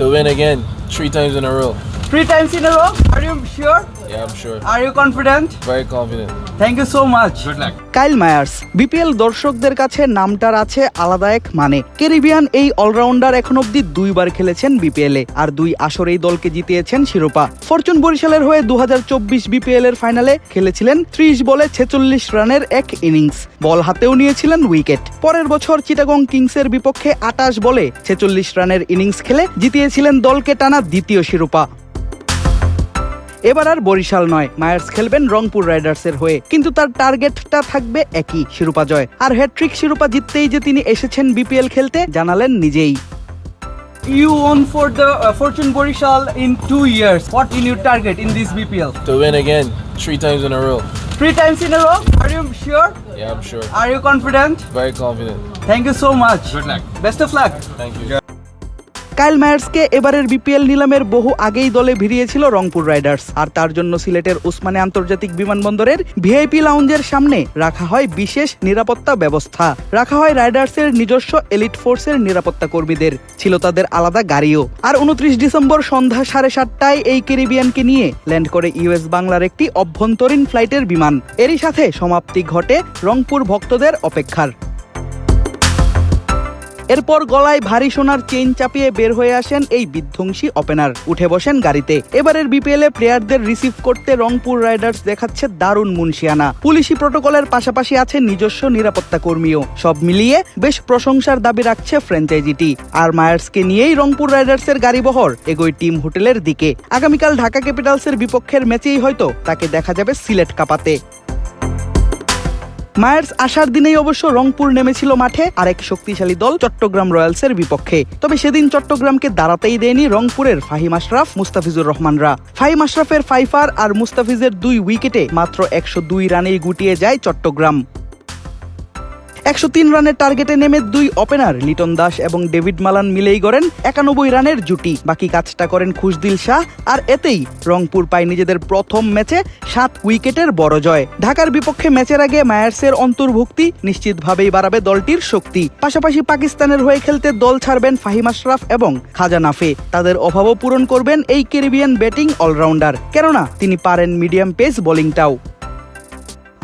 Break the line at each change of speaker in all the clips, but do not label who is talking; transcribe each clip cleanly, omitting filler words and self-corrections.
To win again, 3 times in a row.
3 times in a row? Are you sure?
Yeah, I'm sure.
Are you confident?
Very confident.
Thank you so much.
Good luck.
Kyle Mayers BPL দর্শকদের কাছে নামটার আছে আলাদা এক মানে। Caribbean এই allrounder এখন অব্দি 2 বার খেলেছেন বিপিএল এ, আর 2 আসরেই দলকে জিতিয়েছেন শিরোপা। ফরচুন বরিশালের হয়ে 2024 বিপিএল এর ফাইনালে খেলেছিলেন 30 বলে 46 রানের এক ইনিংস, বল হাতেও নিয়েছিলেন উইকেট। পরের বছর চিটাগং কিংসের বিপক্ষে 28 বলে 46 রানের ইনিংস খেলে জিতিয়েছিলেন দলকে টানা দ্বিতীয় শিরোপা। এবার আর বরিশাল নয়, মায়ার্স খেলবেন রংপুর রাইডার্সের হয়ে, কিন্তু তার টার্গেটটা থাকবে একই, শিরোপা জয়। আর হ্যাট্রিক শিরোপা জিততেই যে তিনি এসেছেন বিপিএল খেলতে জানালেন নিজেই। You won for the Fortune Borishal in 2 years. What in your target in this BPL?
To win again, 3 times in a row.
3 times in a row? Are you sure?
Yeah, I'm sure.
Are you confident?
Very confident.
Thank you so much.
Good luck.
Best of luck.
Thank you.
কাইল মায়ার্সকে এবারের BPL নিলামের বহু আগেই দলে ভিড়িয়েছিল Rangpur Riders, আর তার জন্য সিলেটের উসমানী আন্তর্জাতিক বিমানবন্দরের VIP লাউঞ্জের সামনে রাখা হয় বিশেষ নিরাপত্তা ব্যবস্থা। রাখা হয় রাইডার্সের নিজস্ব এলিট ফোর্সের নিরাপত্তা কর্মীদের, ছিল তাদের আলাদা গাড়িও। আর 29 ডিসেম্বর সন্ধ্যা 7:30টায় এই ক্যারিবিয়ানকে নিয়ে ল্যান্ড করে ইউএস বাংলার একটি অভ্যন্তরীণ ফ্লাইটের বিমান। এরই সাথে সমাপ্তি ঘটে রংপুর ভক্তদের অপেক্ষার। এরপর গলায় ভারী সোনার চেইন চাপিয়ে বের হয়ে আসেন এই বিধ্বংসী ওপেনার, উঠে বসেন গাড়িতে। এবারের বিপিএল এ প্লেয়ারদের রিসিভ করতে রংপুর রাইডার্স দেখাচ্ছে দারুণ মুনশিয়ানা। পুলিশি প্রটোকলের পাশাপাশি আছে নিজস্ব নিরাপত্তা কর্মীও। সব মিলিয়ে বেশ প্রশংসার দাবি রাখছে ফ্র্যাঞ্চাইজিটি। আর মায়ার্সকে নিয়েই রংপুর রাইডার্সের গাড়িবহর এগোয় টিম হোটেলের দিকে। আগামীকাল ঢাকা ক্যাপিটালসের বিপক্ষের ম্যাচেই হয়তো তাকে দেখা যাবে সিলেট কাঁপাতে। মায়ার্স আসার দিনেই অবশ্য রংপুর নেমেছিল মাঠে আরেক শক্তিশালী দল চট্টগ্রাম রয়্যালসের বিপক্ষে। তবে সেদিন চট্টগ্রামকে দাঁড়াতেই দেয়নি রংপুরের ফাহিম আশরাফ, মুস্তাফিজুর রহমানরা। ফাহিম আশরাফের 5 আর মুস্তাফিজের 2 উইকেটে মাত্র 102 রানেই গুটিয়ে যায় চট্টগ্রাম। 103 রানের টার্গেটে নেমে 2 ওপেনার লিটন দাস এবং ডেভিড মালান মিলেই গড়েন 91 রানের জুটি। বাকি কাজটা করেন খুশদিল শাহ, আর এতেই রংপুর পায় নিজেদের প্রথম ম্যাচে 7 উইকেটের বড় জয়। ঢাকার বিপক্ষে ম্যাচের আগে মায়ার্সের অন্তর্ভুক্তি নিশ্চিতভাবেই বাড়াবে দলটির শক্তি। পাশাপাশি পাকিস্তানের হয়ে খেলতে দল ছাড়বেন ফাহিম আশরাফ এবং খাজা নাফে। তাদের অভাবও পূরণ করবেন এই ক্যারিবিয়ান ব্যাটিং অলরাউন্ডার, কেননা তিনি পারেন মিডিয়াম পেস বোলিংটাও।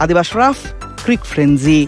আদিব আশরাফ, ক্রিক ফ্রেঞ্জি।